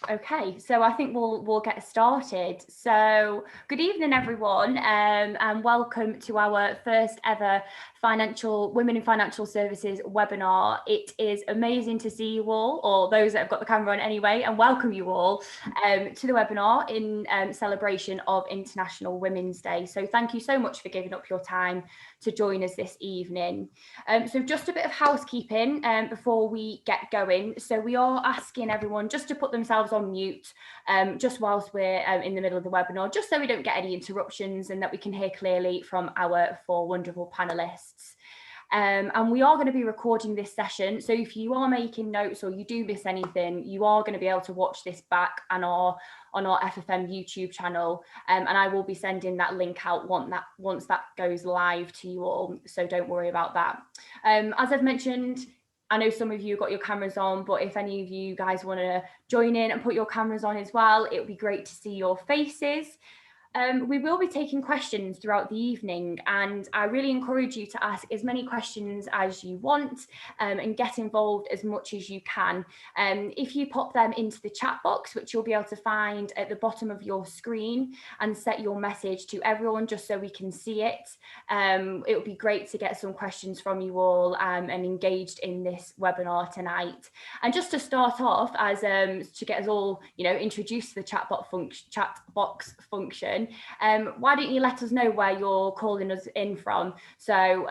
Okay, so I think we'll get started. So good evening, everyone, and welcome to our first ever Women in Financial Services webinar. It is amazing to see you all, or those that have got the camera on anyway, and welcome you all to the webinar in celebration of International Women's Day. So thank you so much for giving up your time to join us this evening. So just a bit of housekeeping before we get going. So we are asking everyone just to put themselves on mute just whilst we're in the middle of the webinar, just so we don't get any interruptions and that we can hear clearly from our four wonderful panelists. And we are going to be recording this session, so if you are making notes or you do miss anything, you are going to be able to watch this back on our FFM YouTube channel, and I will be sending that link out once that goes live to you all, so don't worry about that. As I've mentioned, I know some of you got your cameras on, but if any of you guys want to join in and put your cameras on as well, it would be great to see your faces. We will be taking questions throughout the evening, and I really encourage you to ask as many questions as you want and get involved as much as you can. If you pop them into the chat box, which you'll be able to find at the bottom of your screen, and set your message to everyone just so we can see it, it would be great to get some questions from you all and engaged in this webinar tonight. And just to start off, as to get us all, introduced to the chat box function, why don't you let us know where you're calling us in from? So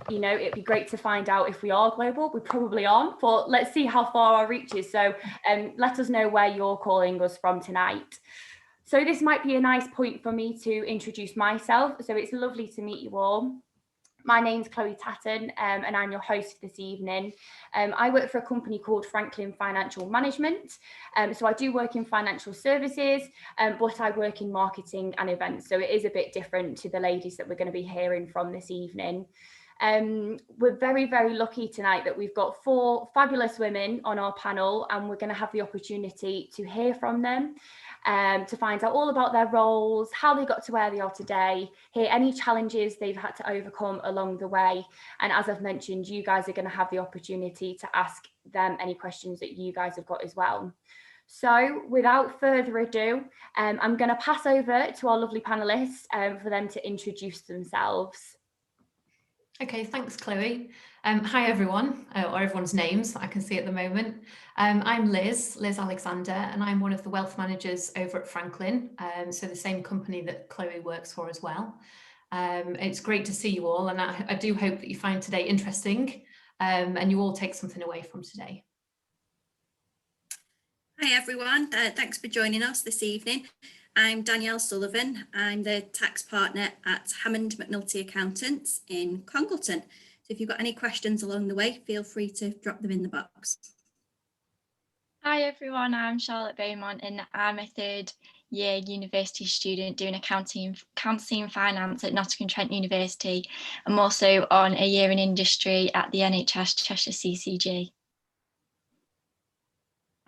it'd be great to find out if we are global. We probably aren't, but let's see how far our reach is. So let us know where you're calling us from tonight. So this might be a nice point for me to introduce myself. So it's lovely to meet you all. My name's Chloe Tatton, and I'm your host this evening. I work for a company called Franklyn Financial Management. So I do work in financial services, but I work in marketing and events. So it is a bit different to the ladies that we're going to be hearing from this evening. We're very, very lucky tonight that we've got four fabulous women on our panel, and we're going to have the opportunity to hear from them. To find out all about their roles, how they got to where they are today, hear any challenges they've had to overcome along the way. And as I've mentioned, you guys are going to have the opportunity to ask them any questions that you guys have got as well. So without further ado, I'm going to pass over to our lovely panelists for them to introduce themselves. Okay, thanks, Chloe. Hi, everyone, or everyone's names I can see at the moment. I'm Liz Alexander, and I'm one of the wealth managers over at Franklyn, so the same company that Chloe works for as well. It's great to see you all, and I do hope that you find today interesting and you all take something away from today. Hi, everyone. Thanks for joining us this evening. I'm Danielle Sullivan. I'm the tax partner at Hammond, McNulty Accountants in Congleton. So if you've got any questions along the way, feel free to drop them in the box. Hi everyone, I'm Charlotte Beaumont, and I'm a third year university student doing accounting and finance at Nottingham Trent University. I'm also on a year in industry at the NHS Cheshire CCG.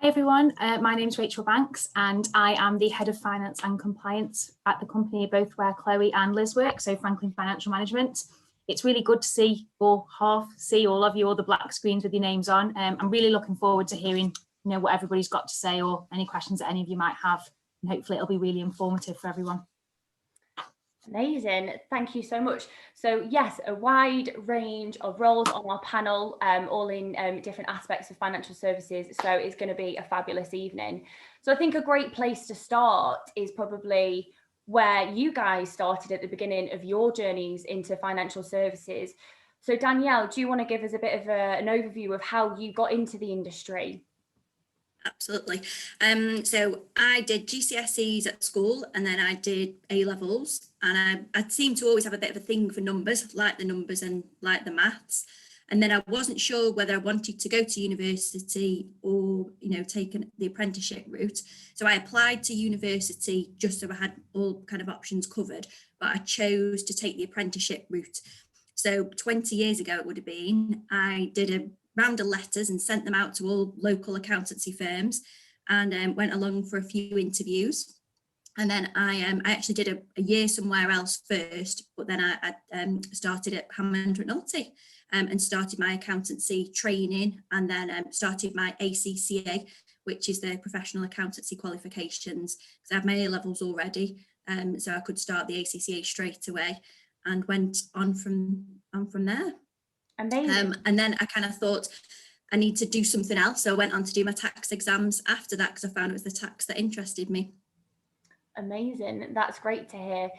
Hi everyone, my name is Rachel Banks, and I am the Head of Finance and Compliance at the company both where Chloe and Liz work, so Franklyn Financial Management. It's really good to see all of you, all the black screens with your names on. I'm really looking forward to hearing what everybody's got to say, or any questions that any of you might have, and hopefully it'll be really informative for everyone. Amazing, thank you so much. So yes, a wide range of roles on our panel, all in different aspects of financial services, so it's going to be a fabulous evening. So I think a great place to start is probably where you guys started at the beginning of your journeys into financial services. So Danielle, do you want to give us a bit of an overview of how you got into the industry? Absolutely. So I did GCSEs at school, and then I did A-levels, and I seemed to always have a bit of a thing for numbers, like the numbers and like the maths. And then I wasn't sure whether I wanted to go to university or, take the apprenticeship route. So I applied to university just so I had all kind of options covered, but I chose to take the apprenticeship route. So 20 years ago it would have been, I did a round of letters and sent them out to all local accountancy firms, and went along for a few interviews. And then I actually did a year somewhere else first, but then I started at Hammond McNulty and started my accountancy training, and then started my ACCA, which is the professional accountancy qualifications, because I have my A-levels already, so I could start the ACCA straight away, and went on from there. Amazing. And then I kind of thought I need to do something else, so I went on to do my tax exams after that, because I found it was the tax that interested me. Amazing. That's great to hear.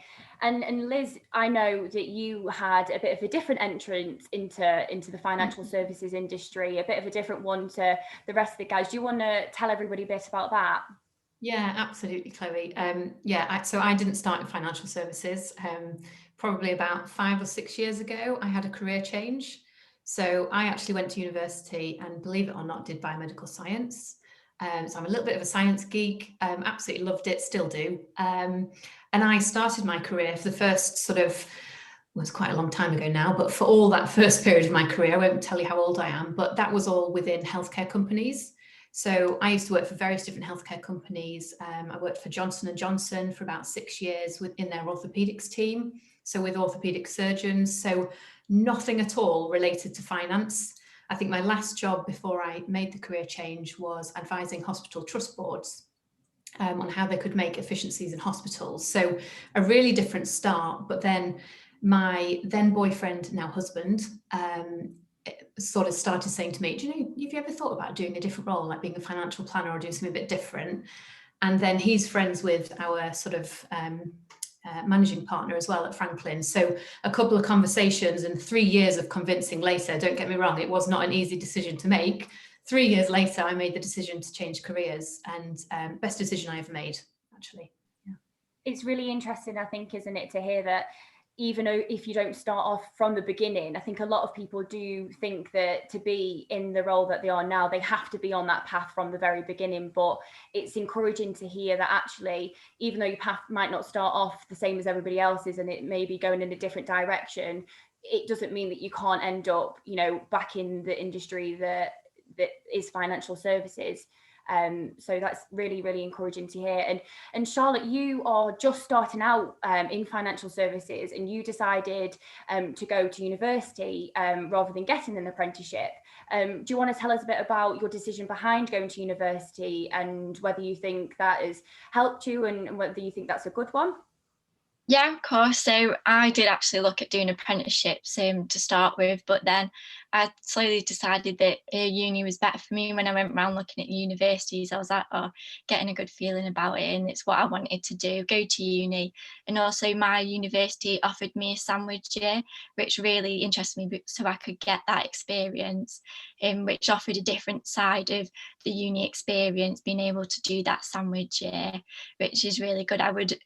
And Liz, I know that you had a bit of a different entrance into the financial services industry, a bit of a different one to the rest of the guys. Do you want to tell everybody a bit about that? Yeah, absolutely, Chloe. So I didn't start in financial services. Probably about 5 or 6 years ago, I had a career change. So I actually went to university and, believe it or not, did biomedical science. So I'm a little bit of a science geek, absolutely loved it, still do. And I started my career for the first sort of, well, it's quite a long time ago now, but for all that first period of my career, I won't tell you how old I am, but that was all within healthcare companies. So I used to work for various different healthcare companies. I worked for Johnson & Johnson for about 6 years within their orthopedics team, so with orthopedic surgeons, so nothing at all related to finance. I think my last job before I made the career change was advising hospital trust boards on how they could make efficiencies in hospitals. So a really different start, but then my then boyfriend, now husband, sort of started saying to me, do you know, have you ever thought about doing a different role, like being a financial planner or doing something a bit different? And then he's friends with our sort of managing partner as well at Franklyn. So a couple of conversations and 3 years of convincing later, don't get me wrong, it was not an easy decision to make. 3 years later, I made the decision to change careers, and best decision I ever made, actually. Yeah. It's really interesting, I think, isn't it, to hear that even though if you don't start off from the beginning, I think a lot of people do think that to be in the role that they are now, they have to be on that path from the very beginning. But it's encouraging to hear that actually, even though your path might not start off the same as everybody else's and it may be going in a different direction, it doesn't mean that you can't end up, you know, back in the industry that is financial services. So that's really, really encouraging to hear. And Charlotte, you are just starting out in financial services, and you decided to go to university rather than getting an apprenticeship. Do you want to tell us a bit about your decision behind going to university and whether you think that has helped you and whether you think that's a good one? Yeah, of course. So I did actually look at doing apprenticeships to start with, but then I slowly decided that uni was better for me. When I went around looking at universities, I was like, oh, getting a good feeling about it, and it's what I wanted to do, go to uni. And also my university offered me a sandwich year, which really interested me, so I could get that experience, which offered a different side of the uni experience, being able to do that sandwich year, which is really good. I would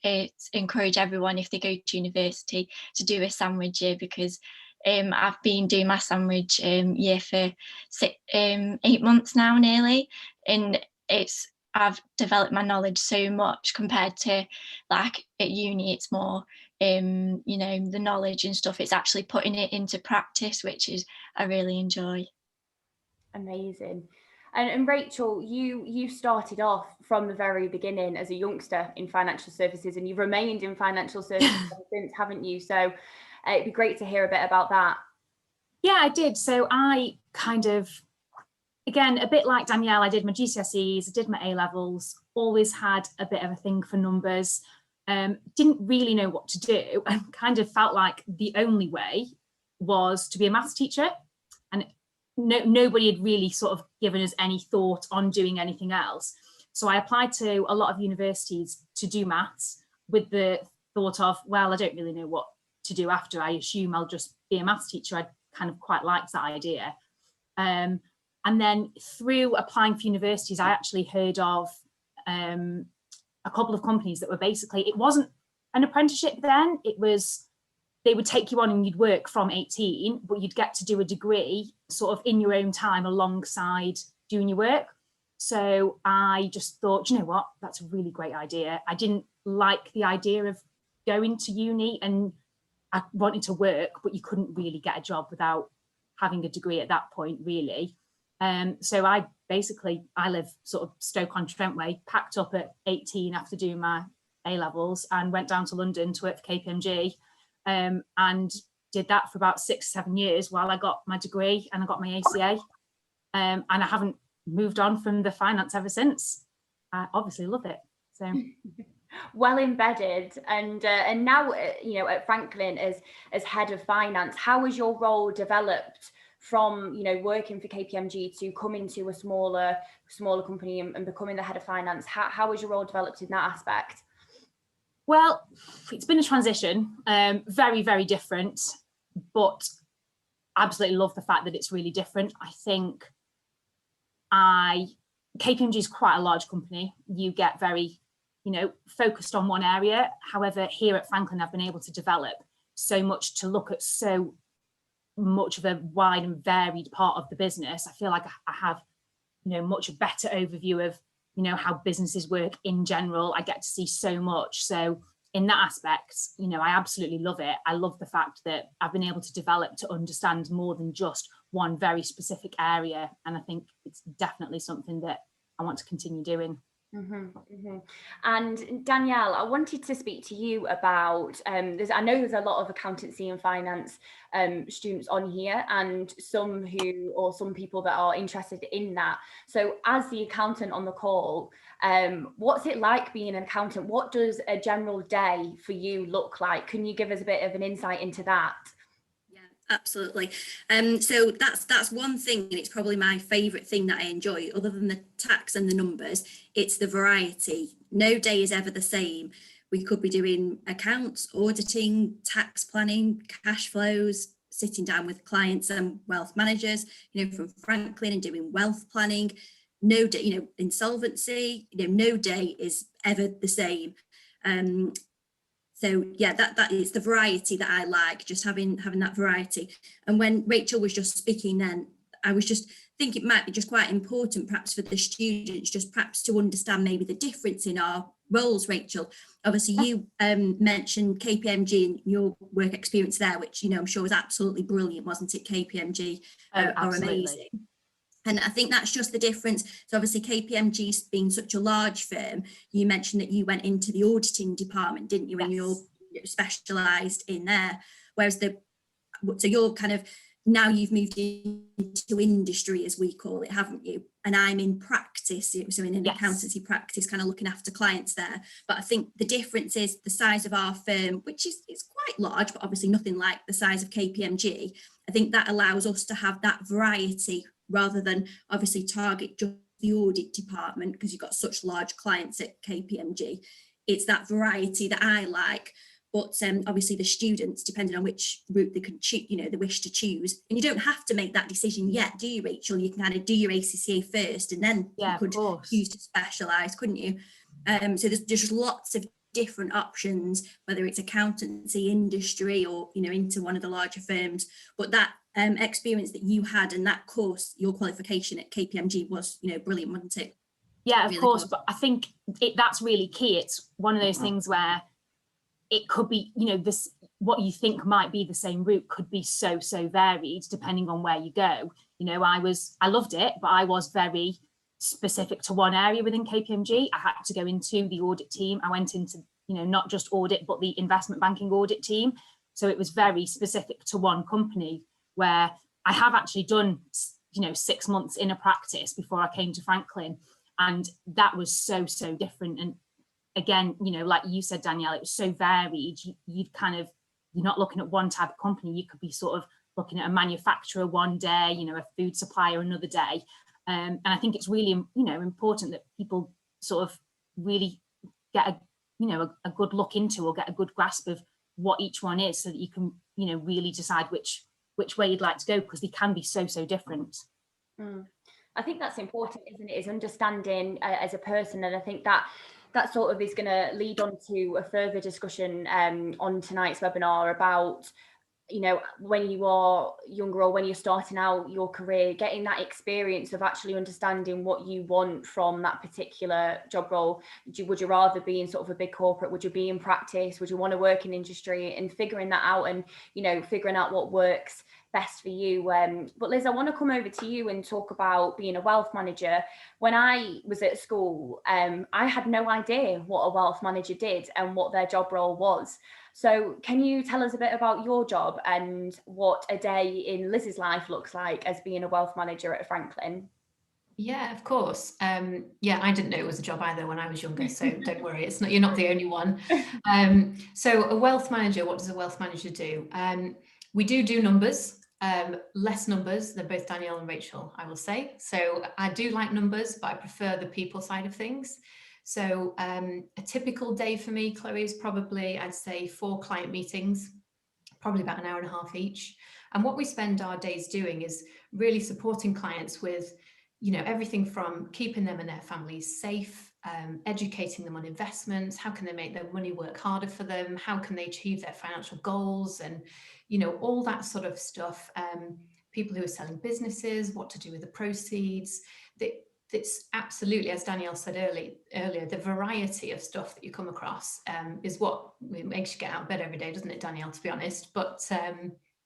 encourage everyone, if they go to university, to do a sandwich year, because I've been doing my sandwich year for 8 months now nearly, and I've developed my knowledge so much compared to like at uni. It's more you know, the knowledge and stuff, it's actually putting it into practice, which is I really enjoy. Amazing. And Rachel, you started off from the very beginning as a youngster in financial services, and you've remained in financial services since, haven't you? So it'd be great to hear a bit about that. Yeah, I did. So I kind of, again, a bit like Danielle, I did my GCSEs, I did my A-levels, always had a bit of a thing for numbers, didn't really know what to do, and kind of felt like the only way was to be a maths teacher. And nobody had really sort of given us any thought on doing anything else. So I applied to a lot of universities to do maths with the thought of, well, I don't really know what to do after. I assume I'll just be a maths teacher. I kind of quite liked that idea. And then through applying for universities, I actually heard of a couple of companies that were basically, it wasn't an apprenticeship then, it was, they would take you on and you'd work from 18, but you'd get to do a degree sort of in your own time alongside doing your work. So I just thought, you know what, that's a really great idea. I didn't like the idea of going to uni, and I wanted to work, but you couldn't really get a job without having a degree at that point, really. So I live sort of Stoke-on-Trent way, packed up at 18 after doing my A-levels and went down to London to work for KPMG, and did that for about 6-7 years while I got my degree and I got my ACA. And I haven't moved on from the finance ever since. I obviously love it. So well embedded, and now at Franklyn as head of finance, how has your role developed from working for KPMG to coming to a smaller company and becoming the head of finance? How has your role developed in that aspect? Well, it's been a transition, very, very different, but absolutely love the fact that it's really different. I think KPMG is quite a large company. You get very, focused on one area. However, here at Franklyn, I've been able to develop so much to look at so much of a wide and varied part of the business. I feel like I have, much better overview of, how businesses work in general. I get to see so much. So in that aspect, I absolutely love it. I love the fact that I've been able to develop to understand more than just one very specific area. And I think it's definitely something that I want to continue doing. And Danielle, I wanted to speak to you about, I know there's a lot of accountancy and finance students on here, and some people that are interested in that. So as the accountant on the call, what's it like being an accountant? What does a general day for you look like? Can you give us a bit of an insight into that? Absolutely. So that's one thing, and it's probably my favourite thing that I enjoy, other than the tax and the numbers. It's the variety. No day is ever the same. We could be doing accounts, auditing, tax planning, cash flows, sitting down with clients and wealth managers, from Franklyn, and doing wealth planning. No day, insolvency. No day is ever the same. So yeah, that is the variety that I like, just having that variety. And when Rachel was just speaking then, I was just thinking it might be just quite important perhaps for the students, just perhaps to understand maybe the difference in our roles, Rachel. Obviously you mentioned KPMG and your work experience there, which, I'm sure was absolutely brilliant, wasn't it? KPMG are amazing. And I think that's just the difference. So obviously KPMG being such a large firm, you mentioned that you went into the auditing department, didn't you? Yes. And you're specialised in there. Whereas so you're kind of, now you've moved into industry, as we call it, haven't you? And I'm in practice, so in an accountancy practice, kind of looking after clients there. But I think the difference is the size of our firm, which is quite large, but obviously nothing like the size of KPMG. I think that allows us to have that variety, rather than obviously target just the audit department, because you've got such large clients at KPMG. It's that variety that I like. But obviously the students, depending on which route they can choose, they wish to choose, and you don't have to make that decision yet, do you, Rachel? You can kind of do your ACCA first, and then you could choose to specialise, couldn't you? So there's just lots of different options, whether it's accountancy, industry, or into one of the larger firms. But that experience that you had and that course, your qualification at KPMG was, brilliant, wasn't it? Yeah, of course. But I think that's really key. It's one of those things where it could be, this, what you think might be the same route could be so varied depending on where you go. I loved it, but I was very specific to one area within KPMG. I had to go into the audit team. I went into, not just audit, but the investment banking audit team. So it was very specific to one company, where I have actually done, 6 months in a practice before I came to Franklyn. And that was so different. And again, like you said, Danielle, it was so varied. You're not looking at one type of company. You could be sort of looking at a manufacturer one day, a food supplier another day. And I think it's really, important that people sort of really get a good look into, or get a good grasp of what each one is, so that you can, really decide which way you'd like to go, because they can be so different. I think that's important, isn't it? Is understanding as a person, and I think that sort of is going to lead on to a further discussion on tonight's webinar about, when you are younger, or when you're starting out your career, getting that experience of actually understanding what you want from that particular job role. Would you rather be in sort of a big corporate? Would you be in practice? Would you want to work in industry? And figuring that out, and figuring out what works best for you. But Liz, I want to come over to you and talk about being a wealth manager. When I was at school, I had no idea what a wealth manager did and what their job role was. So can you tell us a bit about your job and what a day in Liz's life looks like as being a wealth manager at Franklyn? Yeah, of course. Yeah, I didn't know it was a job either when I was younger, so don't worry, it's not, you're not the only one. So a wealth manager, what does a wealth manager do? We do numbers, less numbers than both Danielle and Rachel, I will say. So I do like numbers, but I prefer the people side of things. So a typical day for me, Chloe, is probably, I'd say 4 client meetings, probably about an hour and a half each. And what we spend our days doing is really supporting clients with, you know, everything from keeping them and their families safe, educating them on investments, how can they make their money work harder for them, how can they achieve their financial goals, and, you know, all that sort of stuff. People who are selling businesses, what to do with the proceeds. It's absolutely, as Danielle said earlier, the variety of stuff that you come across is what makes you get out of bed every day, doesn't it, Danielle, to be honest? But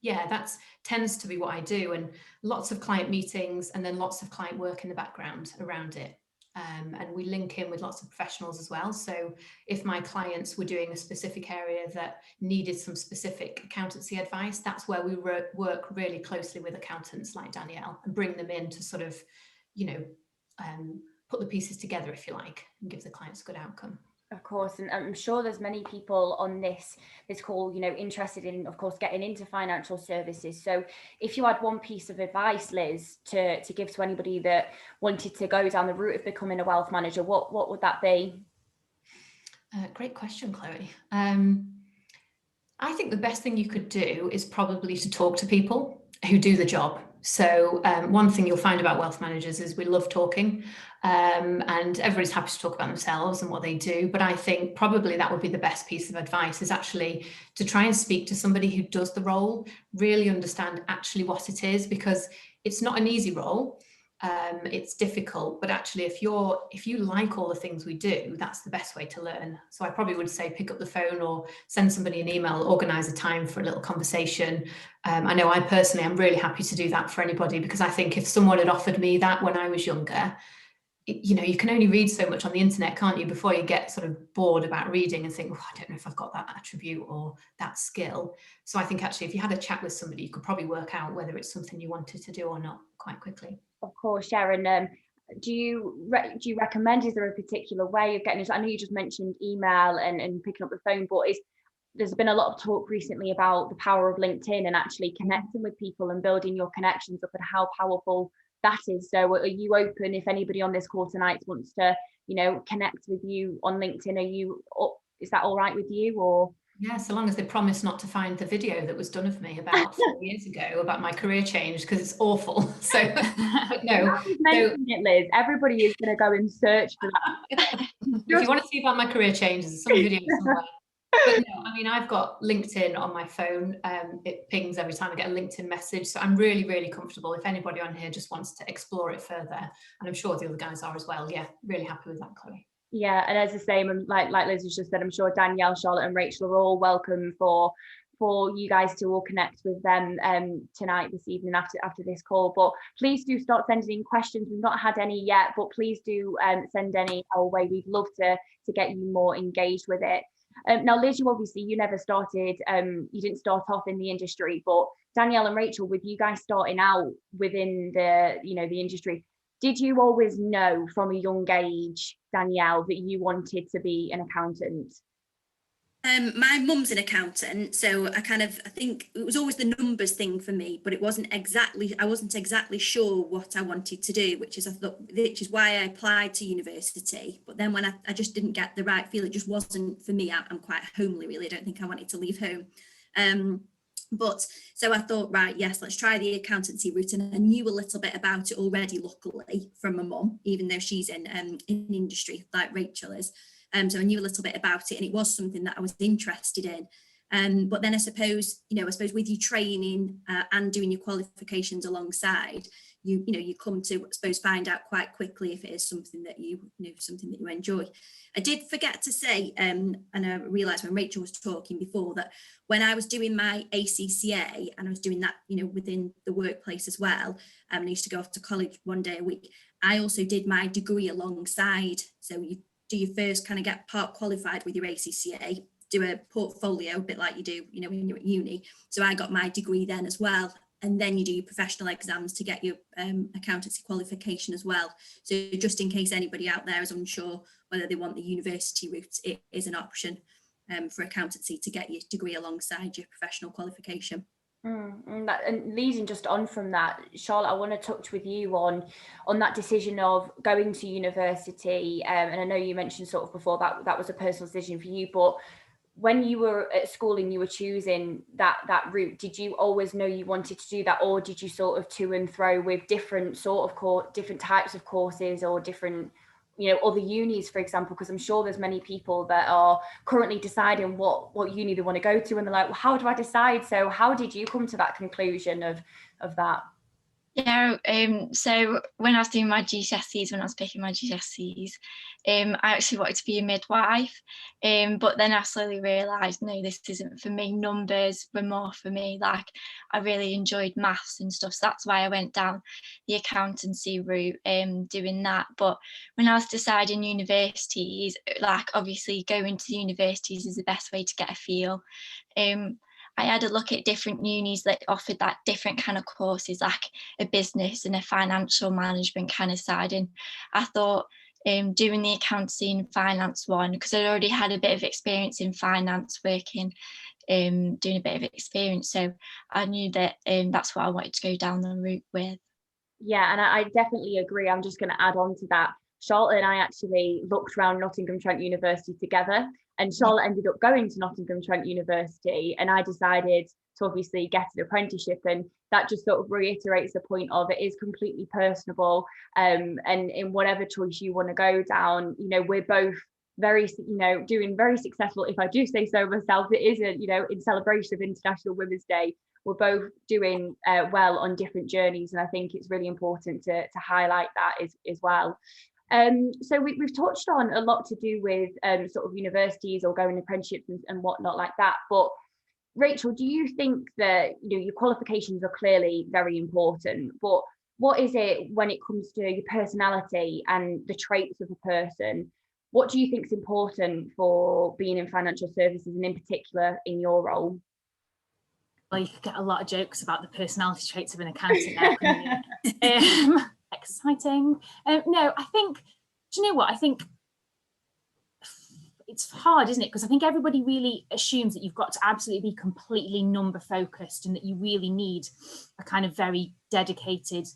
yeah, that tends to be what I do, and lots of client meetings and then lots of client work in the background around it. And we link in with lots of professionals as well. So if my clients were doing a specific area that needed some specific accountancy advice, that's where we work really closely with accountants like Danielle and bring them in to sort of, you know, put the pieces together, if you like, and give the clients a good outcome. Of course, and I'm sure there's many people on this call, you know, interested in, of course, getting into financial services. So if you had one piece of advice, Liz, to give to anybody that wanted to go down the route of becoming a wealth manager, what would that be? Great question, Chloe. I think the best thing you could do is probably to talk to people who do the job. So one thing you'll find about wealth managers is we love talking, and everybody's happy to talk about themselves and what they do. But I think probably that would be the best piece of advice, is actually to try and speak to somebody who does the role, really understand actually what it is, because it's not an easy role. It's difficult, but actually if you like all the things we do, that's the best way to learn. So I probably would say pick up the phone or send somebody an email, organize a time for a little conversation. I know I personally am really happy to do that for anybody, because I think if someone had offered me that when I was younger, you know, you can only read so much on the internet, can't you, before you get sort of bored about reading and think, oh, I don't know if I've got that attribute or that skill. So I think actually if you had a chat with somebody, you could probably work out whether it's something you wanted to do or not quite quickly. Of course, Sharon. Do you recommend, is there a particular way of getting into? I know you just mentioned email and picking up the phone, but there's been a lot of talk recently about the power of LinkedIn and actually connecting with people and building your connections up, and how powerful that is. So are you open, if anybody on this call tonight wants to, you know, connect with you on LinkedIn, is that all right with you? Or yeah, so long as they promise not to find the video that was done of me about 4 years ago about my career change, because it's awful. So but no, so, it, Liz, everybody is going to go and search for that. If you want to see about my career changes, there's some video somewhere. But no, I mean, I've got LinkedIn on my phone. It pings every time I get a LinkedIn message. So I'm really, really comfortable. If anybody on here just wants to explore it further, and I'm sure the other guys are as well. Yeah, really happy with that, Chloe. Yeah, and as the same, and like Liz has just said, I'm sure Danielle, Charlotte, and Rachel are all welcome for you guys to all connect with them tonight, this evening, after this call. But please do start sending in questions. We've not had any yet, but please do send any our way. We'd love to get you more engaged with it. Now, Liz, you never started, you didn't start off in the industry, but Danielle and Rachel, with you guys starting out within the industry, did you always know from a young age, Danielle, that you wanted to be an accountant? My mum's an accountant, so I think it was always the numbers thing for me, but I wasn't exactly sure what I wanted to do, which is why I applied to university. But then when I just didn't get the right feel, it just wasn't for me. I'm quite homely, really. I don't think I wanted to leave home. But so I thought, right, yes, let's try the accountancy route. And I knew a little bit about it already, luckily, from my mum, even though she's in industry like Rachel is. So I knew a little bit about it, and it was something that I was interested in. But then I suppose with your training and doing your qualifications alongside, you come to, I suppose, find out quite quickly if it is something that you enjoy. I did forget to say, and I realised when Rachel was talking before, that when I was doing my ACCA, and I was doing that, within the workplace as well, and I used to go off to college 1 day a week, I also did my degree alongside. So you do your first kind of get part qualified with your ACCA, do a portfolio, a bit like you do, when you're at uni. So I got my degree then as well. and then you do your professional exams to get your accountancy qualification as well. So just in case anybody out there is unsure whether they want the university route, it is an option for accountancy to get your degree alongside your professional qualification. And leading just on from that, Charlotte, I want to touch with you on that decision of going to university. And I know you mentioned sort of before that was a personal decision for you, but when you were at school and you were choosing that route, did you always know you wanted to do that, or did you sort of to and fro with different types of courses or different, other unis, for example? Because I'm sure there's many people that are currently deciding what uni they want to go to, and they're like, well, how do I decide? So how did you come to that conclusion of that? Yeah, so when I was doing my GCSEs, when I was picking my GCSEs, I actually wanted to be a midwife, but then I slowly realised, no, this isn't for me. Numbers were more for me. Like, I really enjoyed maths and stuff, so that's why I went down the accountancy route, doing that. But when I was deciding universities, like, obviously going to the universities is the best way to get a feel. I had a look at different unis that offered that different kind of courses, like a business and a financial management kind of side. And I thought doing the accountancy and finance one, because I'd already had a bit of experience in finance, working, doing a bit of experience. So I knew that that's what I wanted to go down the route with. Yeah, and I definitely agree. I'm just going to add on to that. Charlotte and I actually looked around Nottingham Trent University together, and Charlotte ended up going to Nottingham Trent University, and I decided to obviously get an apprenticeship, and that just sort of reiterates the point of it is completely personable, and in whatever choice you want to go down, we're both very, doing very successful, if I do say so myself. It isn't, in celebration of International Women's Day, we're both doing well on different journeys, and I think it's really important to highlight that as well. So we've touched on a lot to do with sort of universities or going apprenticeships and whatnot like that. But Rachel, do you think that your qualifications are clearly very important, but what is it when it comes to your personality and the traits of a person? What do you think is important for being in financial services, and in particular in your role? Well, you could get a lot of jokes about the personality traits of an accountant now, couldn't you? Exciting. No, I think, do you know what? I think it's hard, isn't it? Because I think everybody really assumes that you've got to absolutely be completely number focused, and that you really need a kind of very dedicated,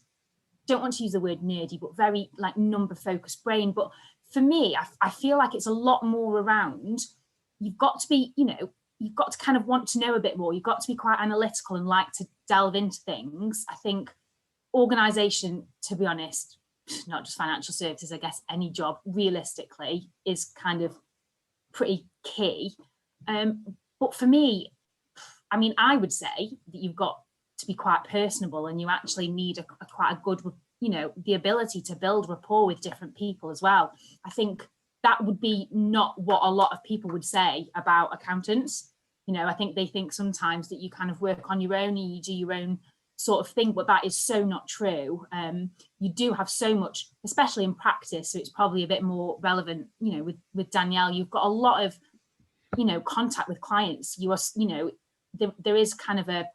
don't want to use the word nerdy, but very like number focused brain. But for me, I feel like it's a lot more around, you've got to be, you've got to kind of want to know a bit more. You've got to be quite analytical and like to delve into things. I think organisation, to be honest, not just financial services, I guess any job realistically is kind of pretty key. But for me, I mean, I would say that you've got to be quite personable, and you actually need quite a good, the ability to build rapport with different people as well. I think that would be not what a lot of people would say about accountants. I think they think sometimes that you kind of work on your own and you do your own sort of thing, but that is so not true. You do have so much, especially in practice, so it's probably a bit more relevant, with Danielle. You've got a lot of, contact with clients. You are, there is kind of a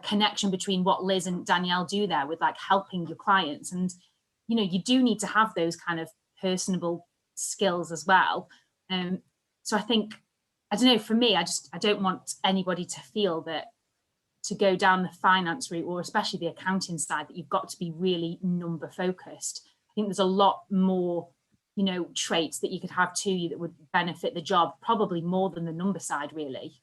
connection between what Liz and Danielle do there with like helping your clients, and you do need to have those kind of personable skills as well. So I think, I don't know, for me, I don't want anybody to feel that to go down the finance route, or especially the accounting side, that you've got to be really number focused. I think there's a lot more, traits that you could have to you that would benefit the job, probably more than the number side, really.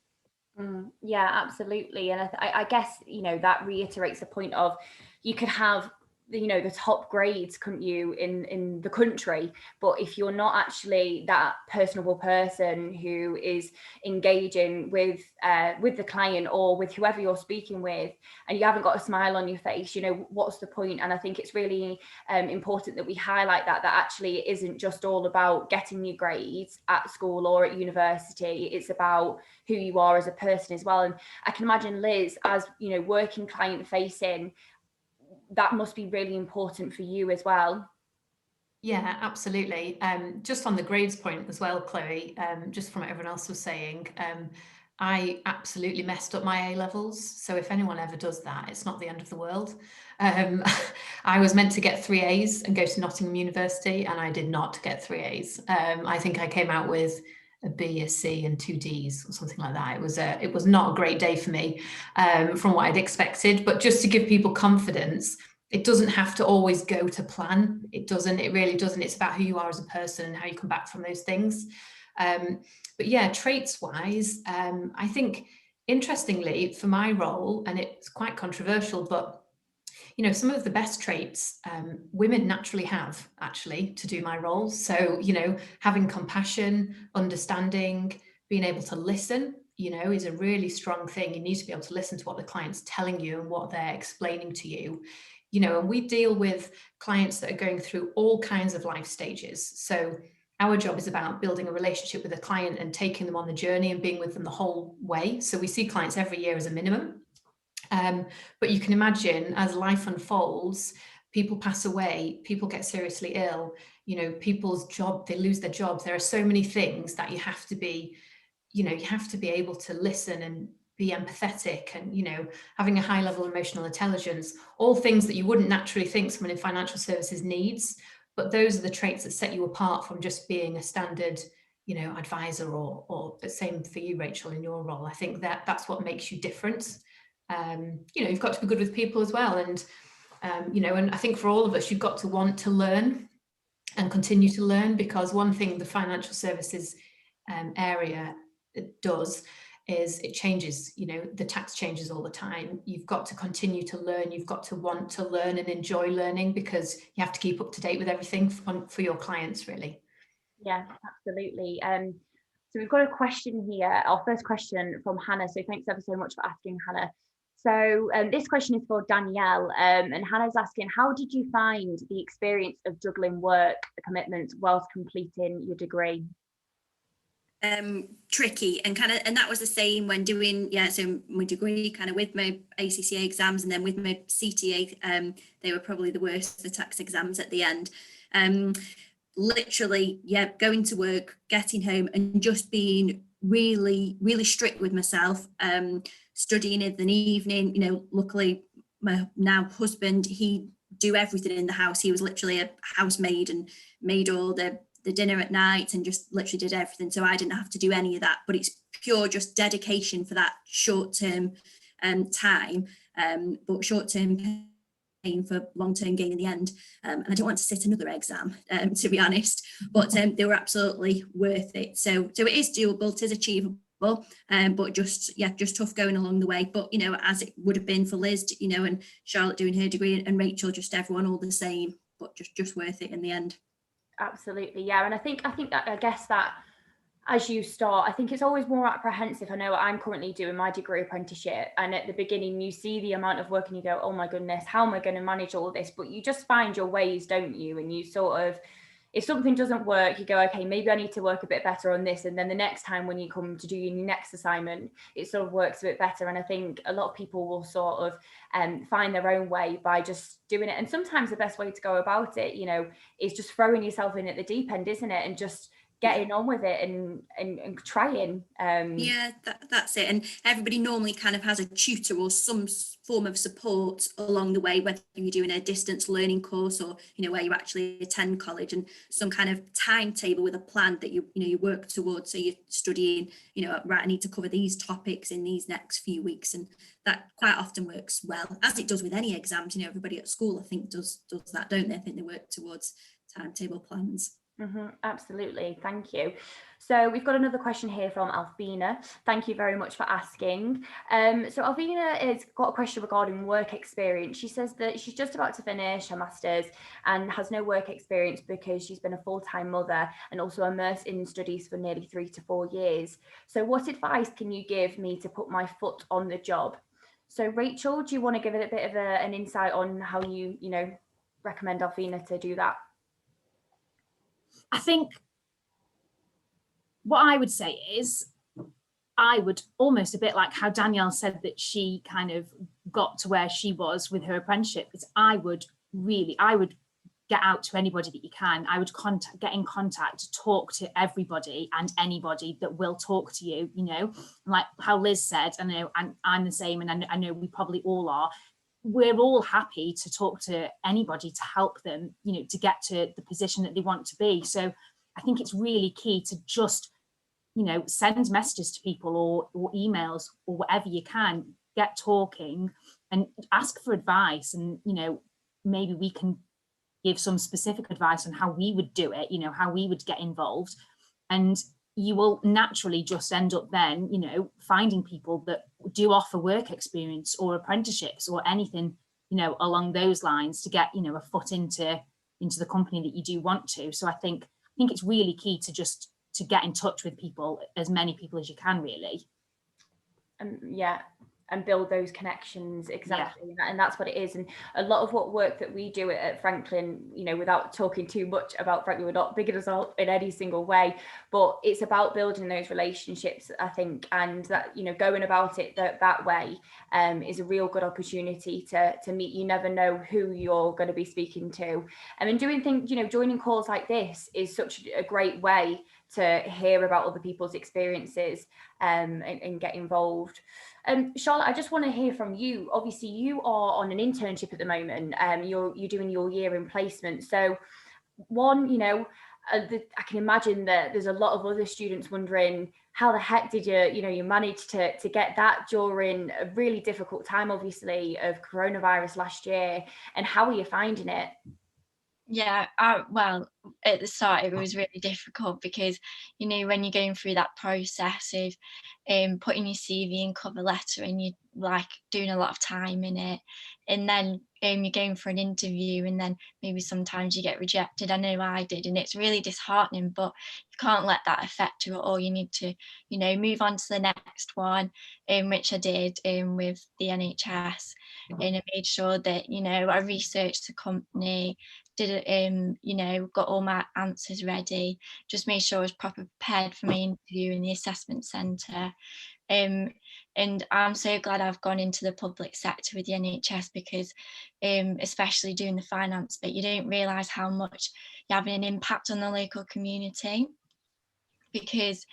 Yeah, absolutely. And I guess, that reiterates the point of, you could have the top grades, couldn't you, in the country, but if you're not actually that personable person who is engaging with the client or with whoever you're speaking with, and you haven't got a smile on your face, what's the point? And I think it's really important that we highlight that actually it isn't just all about getting your grades at school or at university. It's about who you are as a person as well. And I can imagine, Liz, as working client facing, that must be really important for you as well. Yeah, absolutely. Just on the grades point as well, Chloe, just from what everyone else was saying, I absolutely messed up my A levels. So if anyone ever does that, it's not the end of the world. I was meant to get 3 A's and go to Nottingham University, and I did not get 3 A's. I think I came out with a B, a C, and 2 D's or something like that. It was not a great day for me from what I'd expected. But just to give people confidence, it doesn't have to always go to plan. It doesn't. It really doesn't. It's about who you are as a person and how you come back from those things. But yeah, traits wise, I think interestingly for my role, and it's quite controversial, but you know, some of the best traits women naturally have actually to do my role. So, you know, having compassion, understanding, being able to listen, you know, is a really strong thing. You need to be able to listen to what the client's telling you and what they're explaining to you. You know, and we deal with clients that are going through all kinds of life stages. So our job is about building a relationship with a client and taking them on the journey and being with them the whole way. So we see clients every year as a minimum. But you can imagine as life unfolds, people pass away, people get seriously ill, you know, people's job, they lose their jobs. There are so many things that you have to be, you know, you have to be able to listen and be empathetic and, you know, having a high level of emotional intelligence, all things that you wouldn't naturally think someone in financial services needs. But those are the traits that set you apart from just being a standard, you know, advisor or the same for you, Rachel, in your role. I think that that's what makes you different. You know, you've got to be good with people as well. And, you know, and I think for all of us, you've got to want to learn and continue to learn, because one thing the financial services area does is it changes, you know, the tax changes all the time. You've got to continue to learn. You've got to want to learn and enjoy learning, because you have to keep up to date with everything for your clients, really. Yeah, absolutely. So we've got a question here, our first question from Hannah. So thanks ever so much for asking, Hannah. So this question is for Danielle, and Hannah's asking, how did you find the experience of juggling work commitments whilst completing your degree? Tricky, and that was the same when doing so my degree, kind of with my ACCA exams, and then with my CTA, they were probably the worst, the tax exams at the end. Literally, going to work, getting home, and just being really strict with myself, studying in the evening. You know, luckily my now husband, he do everything in the house. He was literally a housemaid and made all the dinner at night and just literally did everything, so I didn't have to do any of that. But it's pure just dedication for that short-term time, but short-term pain for long-term gain in the end. And I don't want to sit another exam, to be honest, but they were absolutely worth it. So it is doable, it is achievable, but just tough going along the way. But, you know, as it would have been for Liz, you know, and Charlotte doing her degree, and Rachel, just everyone all the same, but just worth it in the end. Absolutely, yeah. And I guess that as you start, I think it's always more apprehensive. I know I'm currently doing my degree apprenticeship, and at the beginning you see the amount of work and you go, oh my goodness, how am I going to manage all this? But you just find your ways, don't you? And you sort of, if something doesn't work, you go, okay, maybe I need to work a bit better on this. And then the next time when you come to do your next assignment, it sort of works a bit better. And I think a lot of people will sort of find their own way by just doing it. And sometimes the best way to go about it, you know, is just throwing yourself in at the deep end, isn't it? And just getting on with it and trying. That's it. And everybody normally kind of has a tutor or some form of support along the way, whether you're doing a distance learning course or, you know, where you actually attend college, and some kind of timetable with a plan that you work towards. So you're studying, you know, right, I need to cover these topics in these next few weeks, and that quite often works well, as it does with any exams. You know, everybody at school, I think, does that, don't they? I think they work towards timetable plans. Mm-hmm, absolutely, thank you. So we've got another question here from Alfina. Thank you very much for asking. So Alfina has got a question regarding work experience. She says that she's just about to finish her master's and has no work experience because she's been a full-time mother and also immersed in studies for nearly 3 to 4 years. So what advice can you give me to put my foot on the job? So Rachel, do you want to give it a bit of an insight on how you recommend Alfina to do that? I think what I would say is, I would almost a bit like how Danielle said that she kind of got to where she was with her apprenticeship, is I would get out to anybody that you can. I would get in contact, talk to everybody and anybody that will talk to you, you know, like how Liz said, I know, and I'm the same, and I know we probably all are. We're all happy to talk to anybody to help them, you know, to get to the position that they want to be. So I think it's really key to just, you know, send messages to people or emails or whatever you can, get talking and ask for advice. And, you know, maybe we can give some specific advice on how we would do it, you know, how we would get involved. And you will naturally just end up then, you know, finding people that do offer work experience or apprenticeships or anything, you know, along those lines to get, you know, a foot into the company that you do want to. So I think it's really key to get in touch with people, as many people as you can, really. Yeah, and build those connections, exactly. Yeah. And that's what it is. And a lot of what work that we do at Franklyn, you know, without talking too much about Franklyn, we're not big as all in any single way, but it's about building those relationships, I think, and that, you know, going about it that way is a real good opportunity to meet. You never know who you're going to be speaking to. And doing things, you know, joining calls like this is such a great way to hear about other people's experiences and get involved. Charlotte, I just want to hear from you. Obviously, you are on an internship at the moment. You're doing your year in placement. So, one, you know, I can imagine that there's a lot of other students wondering how the heck did you manage to get that during a really difficult time, obviously, of coronavirus last year, and how are you finding it? Yeah, well, at the start it was really difficult because, you know, when you're going through that process of putting your CV and cover letter and you're like doing a lot of time in it, and then you're going for an interview and then maybe sometimes you get rejected. I know I did, and it's really disheartening, but you can't let that affect you at all. You need to, you know, move on to the next one, which I did with the NHS, and I made sure that, you know, I researched the company, did it, you know, got all my answers ready, just made sure I was proper prepared for my interview in the assessment centre. And I'm so glad I've gone into the public sector with the NHS because especially doing the finance bit, you don't realise how much you're having an impact on the local community. Because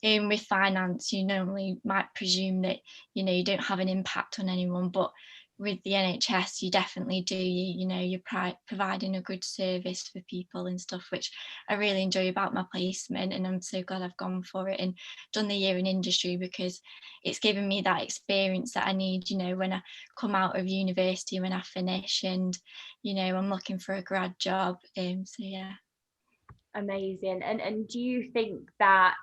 with finance, you normally might presume that, you know, you don't have an impact on anyone, but with the NHS, you definitely do. You know, you're providing a good service for people and stuff, which I really enjoy about my placement, and I'm so glad I've gone for it and done the year in industry because it's given me that experience that I need, you know, when I come out of university, when I finish, and, you know, I'm looking for a grad job. So yeah. Amazing. And do you think that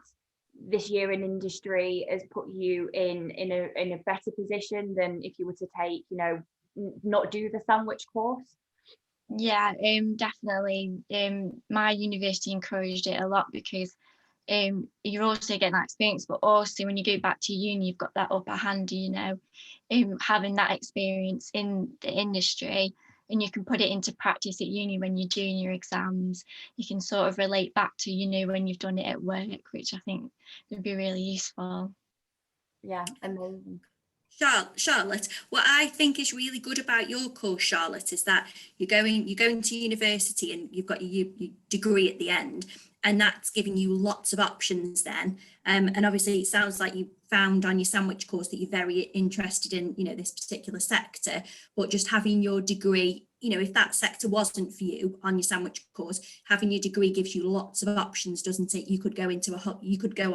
this year in industry has put you in a better position than if you were to take, you know, not do the sandwich course? Yeah, definitely. My university encouraged it a lot because you're also getting that experience, but also when you go back to uni, you've got that upper hand, you know, having that experience in the industry, and you can put it into practice at uni when you're doing your exams. You can sort of relate back to, you know, when you've done it at work, which I think would be really useful. Yeah, amazing. Charlotte, what I think is really good about your course, Charlotte, is that you're going to university and you've got your degree at the end, and that's giving you lots of options then. And obviously it sounds like you found on your sandwich course that you're very interested in, you know, this particular sector, but just having your degree, you know, if that sector wasn't for you on your sandwich course, having your degree gives you lots of options, doesn't it? You could go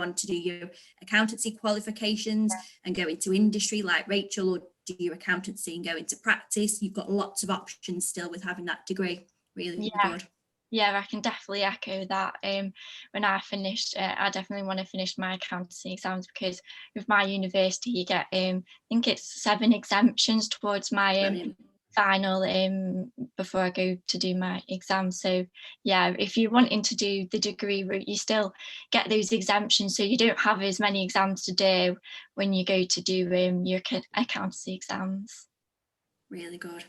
on to do your accountancy qualifications and go into industry like Rachel, or do your accountancy and go into practice. You've got lots of options still with having that degree. Really good. Yeah, I can definitely echo that. When I finished, I definitely want to finish my accountancy exams because with my university, you get, I think it's 7 exemptions towards my final before I go to do my exam. So yeah, if you're wanting to do the degree route, you still get those exemptions, so you don't have as many exams to do when you go to do your accountancy exams. Really good.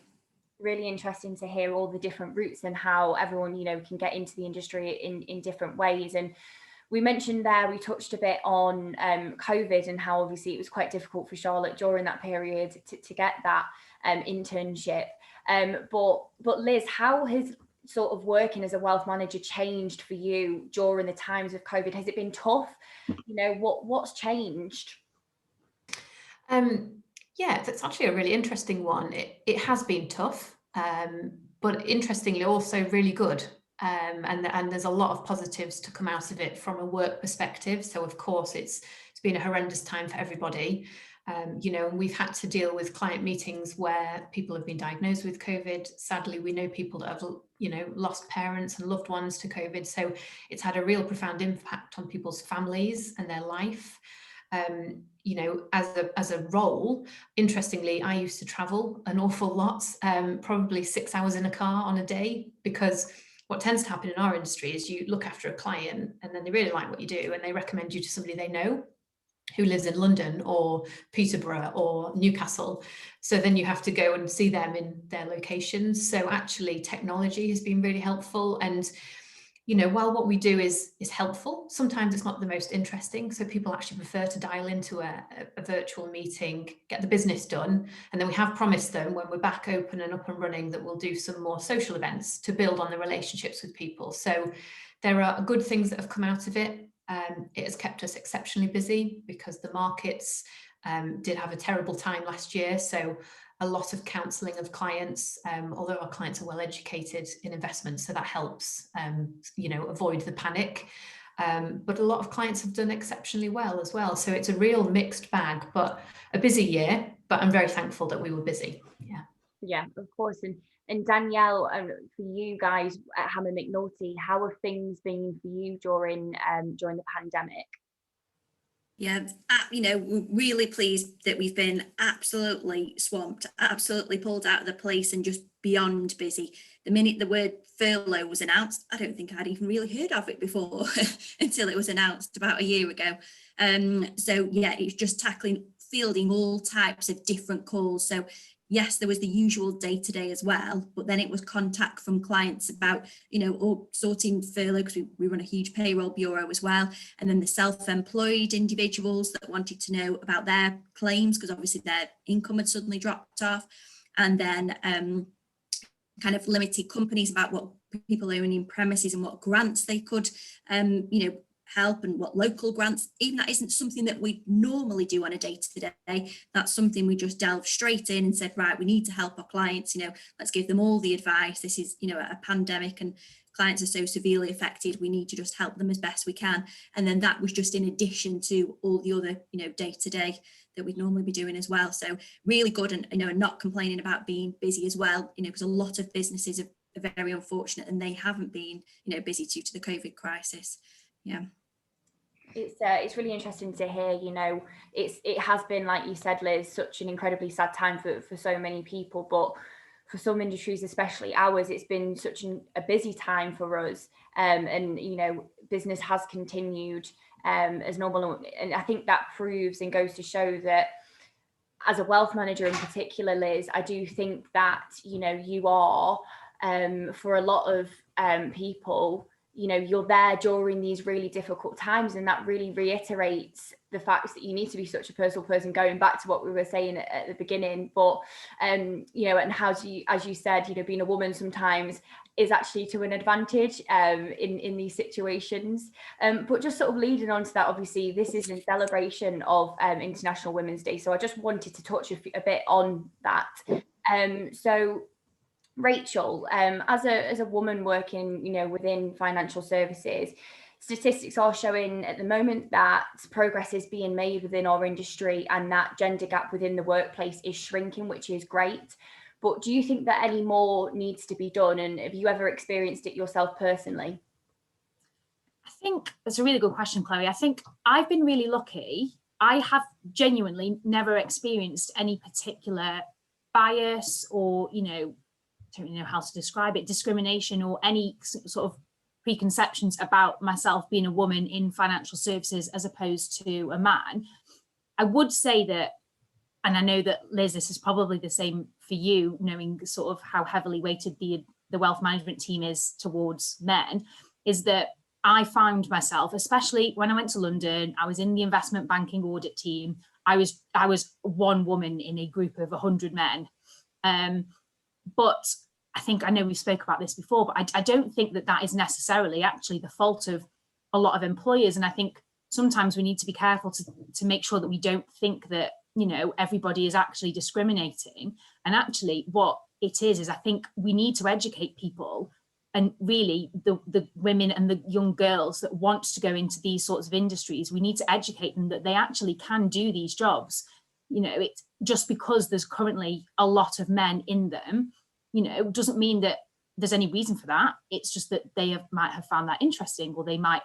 Really interesting to hear all the different routes and how everyone, you know, can get into the industry in different ways. And we mentioned there, we touched a bit on COVID and how obviously it was quite difficult for Charlotte during that period to get that internship. But Liz, how has sort of working as a wealth manager changed for you during the times of COVID? Has it been tough? You know, what's changed? Yeah, that's actually a really interesting one. It has been tough, but interestingly also really good. And there's a lot of positives to come out of it from a work perspective. So of course it's been a horrendous time for everybody. You know, we've had to deal with client meetings where people have been diagnosed with COVID. Sadly, we know people that have, you know, lost parents and loved ones to COVID. So it's had a real profound impact on people's families and their life. You know, as a role, interestingly, I used to travel an awful lot, probably 6 hours in a car on a day, because what tends to happen in our industry is you look after a client and then they really like what you do and they recommend you to somebody they know who lives in London or Peterborough or Newcastle. So then you have to go and see them in their locations. So actually technology has been really helpful. And, you know, while what we do is helpful, sometimes it's not the most interesting. So people actually prefer to dial into a virtual meeting, get the business done. And then we have promised them when we're back open and up and running that we'll do some more social events to build on the relationships with people. So there are good things that have come out of it. It has kept us exceptionally busy because the markets did have a terrible time last year. So a lot of counselling of clients, although our clients are well educated in investments, so that helps, you know, avoid the panic. But a lot of clients have done exceptionally well as well. So it's a real mixed bag, but a busy year, but I'm very thankful that we were busy. Yeah. Yeah, of course. And Danielle, for you guys at Hammond McNulty, how have things been for you during the pandemic? Yeah, you know, we're really pleased that we've been absolutely swamped, absolutely pulled out of the place and just beyond busy. The minute the word furlough was announced, I don't think I'd even really heard of it before until it was announced about a year ago. So yeah, it's just fielding all types of different calls. So yes, there was the usual day-to-day as well, but then it was contact from clients about, you know, or sorting furlough, because we run a huge payroll bureau as well. And then the self-employed individuals that wanted to know about their claims, because obviously their income had suddenly dropped off. And then kind of limited companies about what people owning premises and what grants they could, you know, help, and what local grants, even that isn't something that we normally do on a day-to-day. That's something we just delved straight in and said, right, we need to help our clients, you know, let's give them all the advice. This is, you know, a pandemic and clients are so severely affected, we need to just help them as best we can. And then that was just in addition to all the other, you know, day-to-day that we'd normally be doing as well. So really good, and, you know, not complaining about being busy as well, you know, because a lot of businesses are very unfortunate and they haven't been, you know, busy due to the COVID crisis. Yeah. It's really interesting to hear, you know, it has been, like you said, Liz, such an incredibly sad time for so many people, but for some industries, especially ours, it's been such a busy time for us, and you know, business has continued as normal, and I think that proves and goes to show that as a wealth manager in particular, Liz, I do think that, you know, you are for a lot of people, you know, you're there during these really difficult times, and that really reiterates the fact that you need to be such a personal person, going back to what we were saying at the beginning. But you know, and how do you, as you said, you know, being a woman sometimes is actually to an advantage in these situations. But just sort of leading on to that, obviously this is in celebration of International Women's Day, so I just wanted to touch a bit on that. So Rachel, as a woman working, you know, within financial services, statistics are showing at the moment that progress is being made within our industry, and that gender gap within the workplace is shrinking, which is great. But do you think that any more needs to be done? And have you ever experienced it yourself personally? I think that's a really good question, Chloe. I think I've been really lucky. I have genuinely never experienced any particular bias or, you know, I don't really know how to describe it, discrimination or any sort of preconceptions about myself being a woman in financial services as opposed to a man. I would say that, and I know that Liz, this is probably the same for you, knowing sort of how heavily weighted the wealth management team is towards men, is that I found myself, especially when I went to London, I was in the investment banking audit team. I was one woman in a group of 100 men. But I think, I know we spoke about this before, but I don't think that that is necessarily actually the fault of a lot of employers. And I think sometimes we need to be careful to make sure that we don't think that, you know, everybody is actually discriminating. And actually what it is I think we need to educate people, and really the women and the young girls that want to go into these sorts of industries, we need to educate them that they actually can do these jobs. You know, it's just because there's currently a lot of men in them, you know, doesn't mean that there's any reason for that. It's just that they might have found that interesting, or they might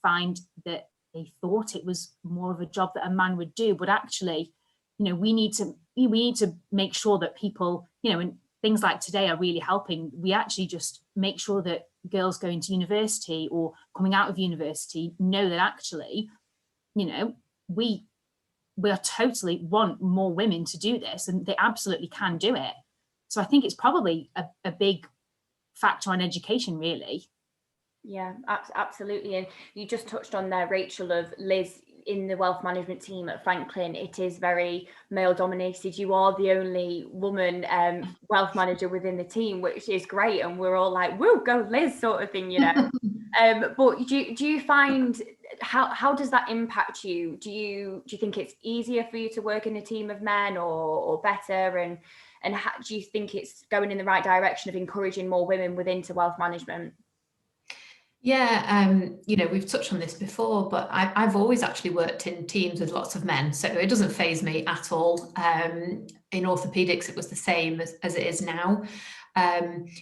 find that they thought it was more of a job that a man would do. But actually, you know, we need to make sure that people, you know, and things like today are really helping. We actually just make sure that girls going to university or coming out of university know that actually, you know, we are totally want more women to do this, and they absolutely can do it. So I think it's probably a big factor on education, really. Yeah, absolutely. And you just touched on there, Rachel, of Liz in the wealth management team at Franklyn. It is very male dominated. You are the only woman wealth manager within the team, which is great. And we're all like, woo, go Liz, sort of thing, you know. But do you find, how does that impact you? Do you think it's easier for you to work in a team of men, or better? And how, do you think it's going in the right direction of encouraging more women within to wealth management? Yeah, you know, we've touched on this before, but I've always actually worked in teams with lots of men, so it doesn't faze me at all. In orthopedics, it was the same as it is now.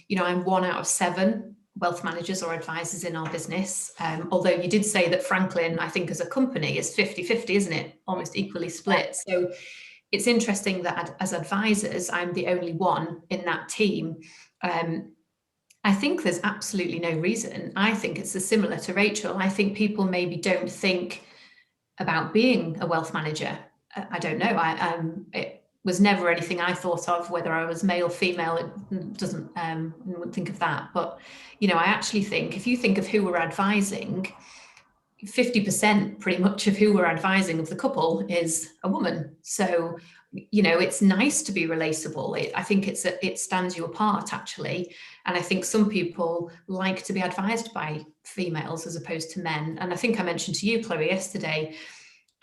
You know, I'm 1 out of 7 wealth managers or advisors in our business. Although you did say that Franklyn, I think as a company, is 50-50, isn't it? Almost equally split. So it's interesting that as advisors, I'm the only one in that team. I think there's absolutely no reason. I think it's similar to Rachel. I think people maybe don't think about being a wealth manager. I don't know. It was never anything I thought of, whether I was male, female. It doesn't. I wouldn't think of that. But you know, I actually think if you think of who we're advising, 50% pretty much of who we're advising of the couple is a woman. So you know, it's nice to be relatable. I think it stands you apart, actually. And I think some people like to be advised by females as opposed to men. And I think I mentioned to you, Chloe, yesterday,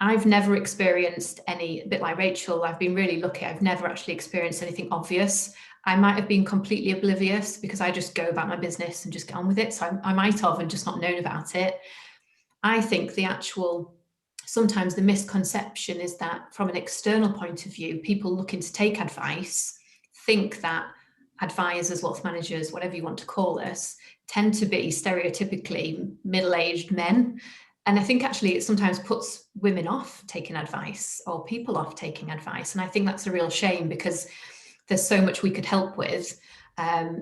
I've never experienced a bit like Rachel, I've been really lucky. I've never actually experienced anything obvious. I might have been completely oblivious because I just go about my business and just get on with it. So I might have and just not known about it. I think sometimes the misconception is that from an external point of view, people looking to take advice think that advisors, wealth managers, whatever you want to call us, tend to be stereotypically middle-aged men. And I think actually it sometimes puts women off taking advice, or people off taking advice. And I think that's a real shame, because there's so much we could help with.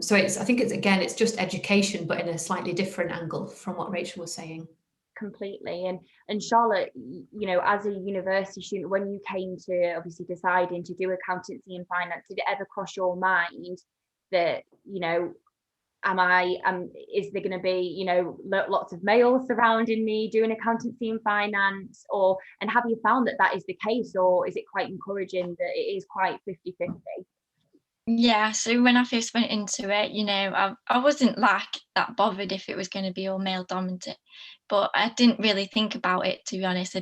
So I think it's just education, but in a slightly different angle from what Rachel was saying. Completely. And Charlotte, you know, as a university student, when you came to obviously deciding to do accountancy and finance, did it ever cross your mind that, you know, is there going to be, you know, lots of males surrounding me doing accountancy and finance, and have you found that is the case, or is it quite encouraging that it is quite 50-50? Yeah, so when I first went into it, you know, I wasn't like that bothered if it was going to be all male dominant, but I didn't really think about it, to be honest.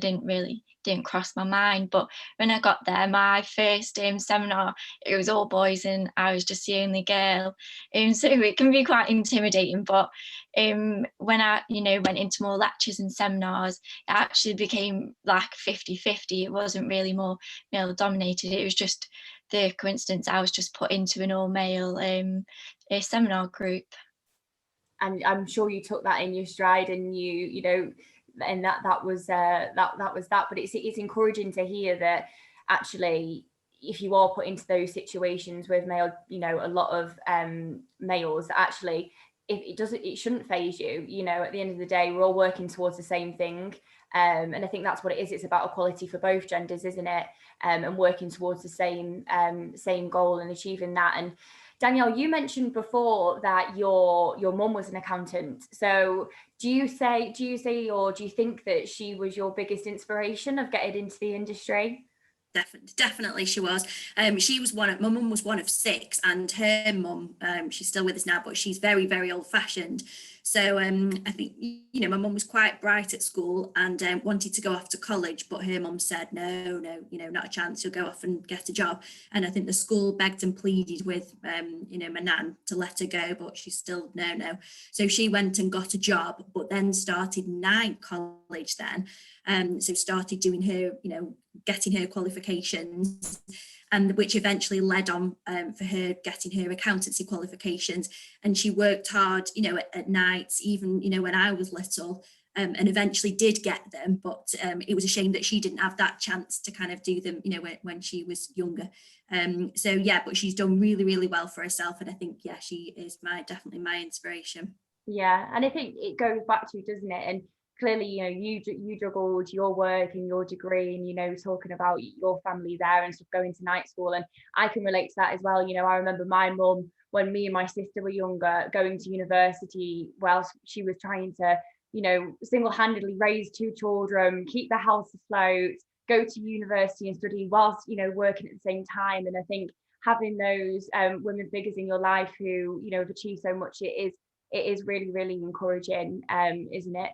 Didn't cross my mind. But when I got there, my first seminar, it was all boys and I was just the only girl. So it can be quite intimidating. But when I, you know, went into more lectures and seminars, it actually became like 50-50. It wasn't really more male dominated. It was just the coincidence I was just put into an all-male seminar group. And I'm sure you took that in your stride, and you know, and that was that. But it's encouraging to hear that actually, if you are put into those situations with male, you know, a lot of males, actually, if it shouldn't faze you. You know, at the end of the day, we're all working towards the same thing. And I think that's what it is. It's about equality for both genders, isn't it? And working towards the same goal and achieving that. And Danielle, you mentioned before that your mum was an accountant. So do you say, or do you think that she was your biggest inspiration of getting into the industry? Definitely she was. My mum was one of 6, and her mum, she's still with us now, but she's very, very old fashioned. So I think, my mum was quite bright at school and wanted to go off to college, but her mum said, no, not a chance, you'll go off and get a job. And I think the school begged and pleaded with, my nan to let her go, but she's still no. So she went and got a job, but then started night college then. So started doing her, getting her qualifications, and which eventually led on for her getting her accountancy qualifications. And she worked hard, at nights, even, when I was little, and eventually did get them. But it was a shame that she didn't have that chance to kind of do them, when she was younger. But she's done really, really well for herself. And I think, she is definitely my inspiration. Yeah, and I think it goes back to, doesn't it? And clearly, you juggled your work and your degree, and talking about your family there and stuff, going to night school, and I can relate to that as well. I remember my mum, when me and my sister were younger, going to university whilst she was trying to, single-handedly raise 2 children, keep the house afloat, go to university and study whilst working at the same time. And I think having those women figures in your life who have achieved so much, it is really, really encouraging, isn't it?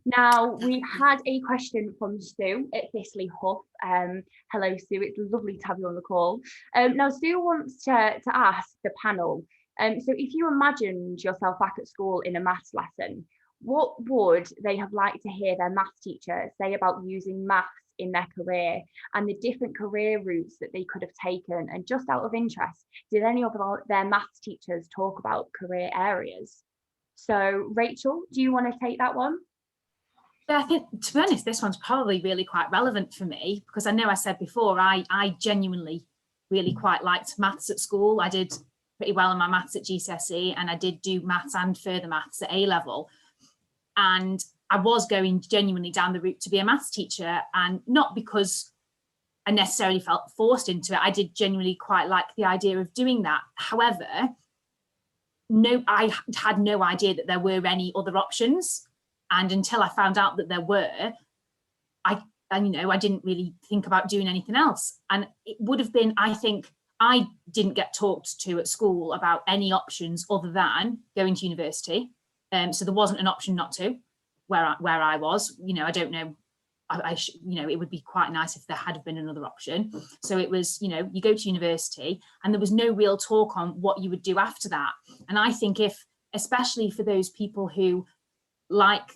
Now, we've had a question from Sue at Thistley Huff. Hello, Sue. It's lovely to have you on the call. Now, Sue wants to ask the panel, so if you imagined yourself back at school in a maths lesson, what would they have liked to hear their maths teacher say about using maths in their career and the different career routes that they could have taken? And just out of interest, did any of their maths teachers talk about career areas? So, Rachel, do you want to take that one? I think, to be honest, this one's probably really quite relevant for me, because I know I said before, I genuinely really quite liked maths at school. I did pretty well in my maths at GCSE, and I did do maths and further maths at A level. And I was going genuinely down the route to be a maths teacher, and not because I necessarily felt forced into it. I did genuinely quite like the idea of doing that. However, I had no idea that there were any other options. And until I found out that there were, I didn't really think about doing anything else. And it would have been, I think, I didn't get talked to at school about any options other than going to university. So there wasn't an option not to, where I was. I don't know. It would be quite nice if there had been another option. So it was, you go to university, and there was no real talk on what you would do after that. And I think especially for those people who like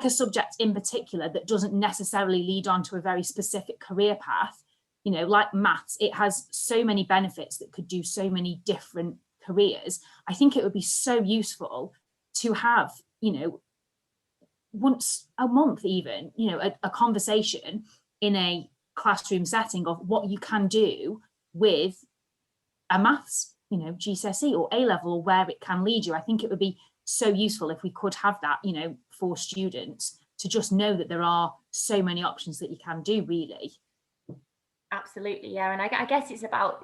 a subject in particular that doesn't necessarily lead on to a very specific career path, like maths, it has so many benefits that could do so many different careers. I think it would be so useful to have, once a month even, a conversation in a classroom setting of what you can do with a maths, GCSE or A level, or where it can lead you. I think it would be so useful if we could have that, for students to just know that there are so many options that you can do, really. Absolutely, yeah. And I guess it's about,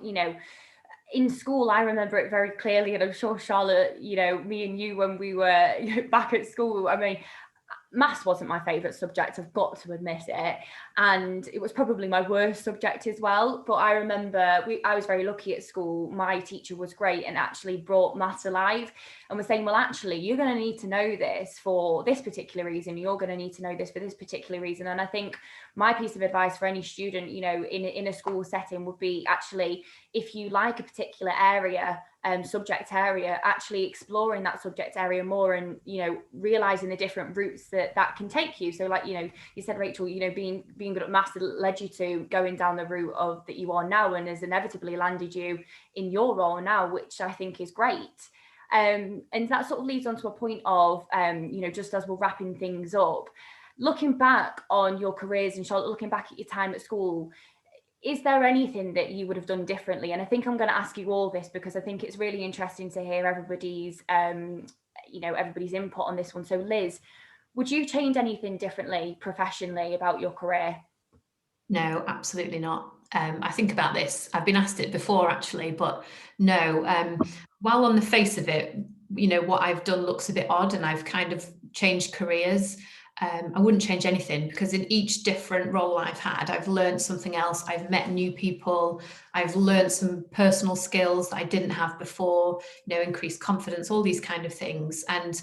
in school, I remember it very clearly, and I'm sure Charlotte, me and you, when we were back at school, I mean, maths wasn't my favourite subject, I've got to admit it, and it was probably my worst subject as well. But I remember I was very lucky at school. My teacher was great and actually brought maths alive and was saying, well, actually, you're going to need to know this for this particular reason, you're going to need to know this for this particular reason. And I think my piece of advice for any student, in a school setting would be, actually, if you like a particular area, subject area, actually exploring that subject area more, and realizing the different routes that can take you. So, like, you said, Rachel, being good at maths led you to going down the route of that you are now, and has inevitably landed you in your role now, which I think is great. And that sort of leads on to a point of, just as we're wrapping things up, looking back on your careers, and Charlotte, looking back at your time at school, is there anything that you would have done differently? And I think I'm going to ask you all this because I think it's really interesting to hear everybody's, everybody's input on this one. So, Liz, would you change anything differently professionally about your career? No, absolutely not. I think about this. I've been asked it before, actually, but no. While on the face of it, what I've done looks a bit odd, and I've kind of changed careers. I wouldn't change anything, because in each different role I've had, I've learned something else. I've met new people. I've learned some personal skills that I didn't have before, you know, increased confidence, all these kind of things. And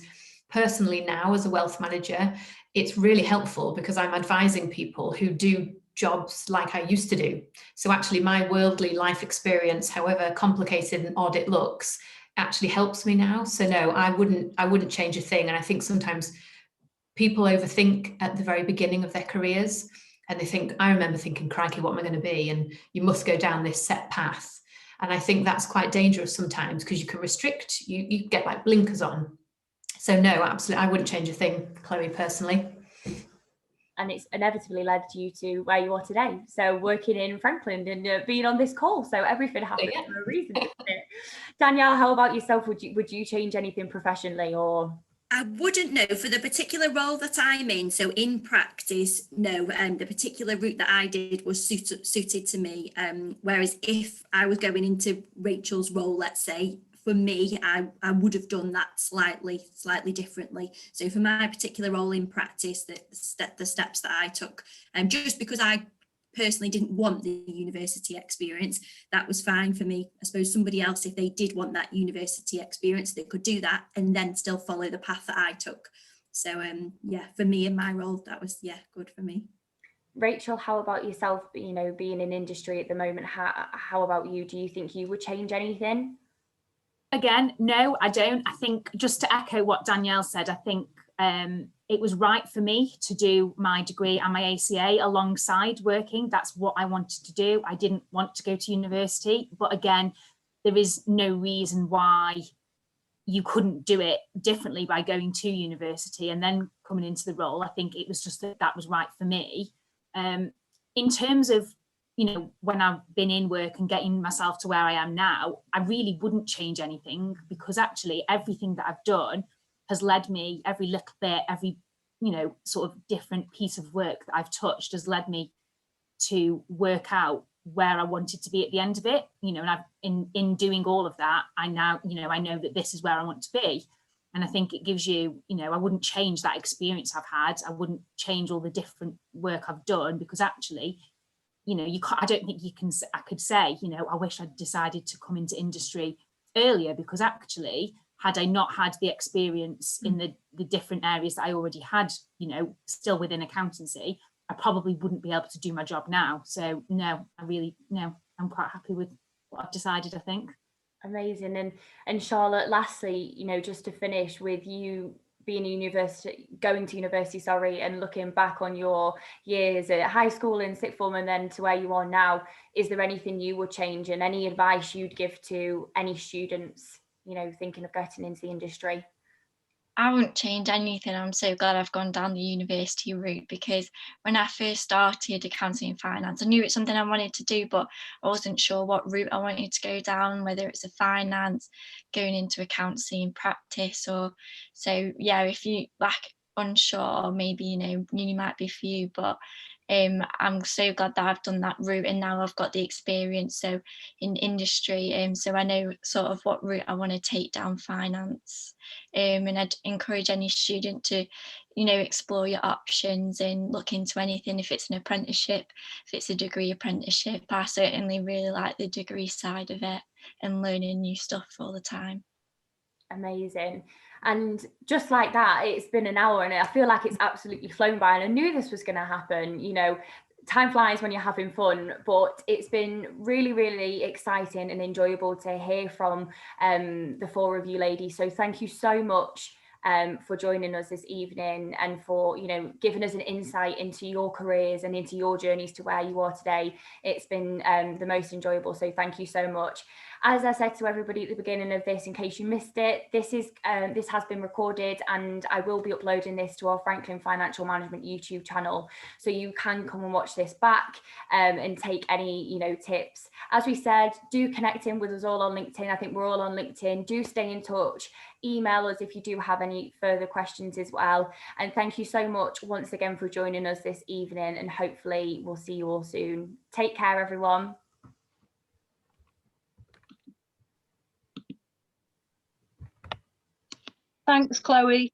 personally now, as a wealth manager, it's really helpful because I'm advising people who do jobs like I used to do. So actually my worldly life experience, however complicated and odd it looks, actually helps me now. So no, I wouldn't change a thing. And I think sometimes people overthink at the very beginning of their careers, and they think, I remember thinking, crikey, what am I going to be? And you must go down this set path. And I think that's quite dangerous sometimes, because you can restrict, you get like blinkers on. So no, absolutely, I wouldn't change a thing, Chloe, personally. And it's inevitably led you to where you are today. So working in Franklyn and being on this call. So everything happens for a reason, doesn't it? Danielle, how about yourself? Would you change anything professionally, or? I wouldn't know for the particular role that I'm in. So in practice, no, the particular route that I did was suited to me. Whereas if I was going into Rachel's role, let's say, for me, I would have done that slightly differently. So for my particular role in practice, the steps that I took, just because I personally didn't want the university experience, that was fine for me. I suppose somebody else, if they did want that university experience, they could do that and then still follow the path that I took. So yeah, for me in my role, that was, yeah, good for me. Rachel, how about yourself? You know, being in industry at the moment, how about you? Do you think you would change anything? Again, no, I don't. I think, just to echo what Danielle said, I think it was right for me to do my degree and my ACA alongside working. That's what I wanted to do. I didn't want to go to university, but again, there is no reason why you couldn't do it differently by going to university and then coming into the role. I think it was just that was right for me. In terms of, you know, when I've been in work and getting myself to where I am now, I really wouldn't change anything, because actually everything that I've done has led me, every little bit, every, you know, sort of different piece of work that I've touched has led me to work out where I wanted to be at the end of it, you know. And I've in doing all of that, I now, you know, I know that this is where I want to be. And I think it gives you, you know, I wouldn't change that experience I've had. I wouldn't change all the different work I've done, because actually, you know, you can't, I don't think you can, I could say, you know, I wish I'd decided to come into industry earlier, because actually, had I not had the experience in the different areas that I already had, you know, still within accountancy, I probably wouldn't be able to do my job now. So no, I'm quite happy with what I've decided, I think. Amazing. And Charlotte, lastly, you know, just to finish with you being going to university, and looking back on your years at high school and sixth form and then to where you are now, is there anything you would change, and any advice you'd give to any students, you know, thinking of getting into the industry? I wouldn't change anything. I'm so glad I've gone down the university route, because when I first started accounting and finance, I knew it's something I wanted to do, but I wasn't sure what route I wanted to go down, whether it's a finance, going into accountancy and practice, or so. Yeah, if you like unsure, maybe, you know, uni might be for you, but I'm so glad that I've done that route, and now I've got the experience so in industry, so I know sort of what route I want to take down finance. And I'd encourage any student to, you know, explore your options and look into anything. If it's an apprenticeship, if it's a degree apprenticeship, I certainly really like the degree side of it and learning new stuff all the time. Amazing. And just like that, it's been an hour and I feel like it's absolutely flown by, and I knew this was going to happen. You know, time flies when you're having fun, but it's been really, really exciting and enjoyable to hear from the four of you ladies. So thank you so much for joining us this evening, and for, you know, giving us an insight into your careers and into your journeys to where you are today. It's been the most enjoyable, so thank you so much. As I said to everybody at the beginning of this, in case you missed it, this has been recorded, and I will be uploading this to our Franklyn Financial Management YouTube channel, so you can come and watch this back and take any, you know, tips. As we said, do connect in with us all on LinkedIn. I think we're all on LinkedIn. Do stay in touch. Email us if you do have any further questions as well. And thank you so much once again for joining us this evening, and hopefully we'll see you all soon. Take care, everyone. Thanks, Chloe.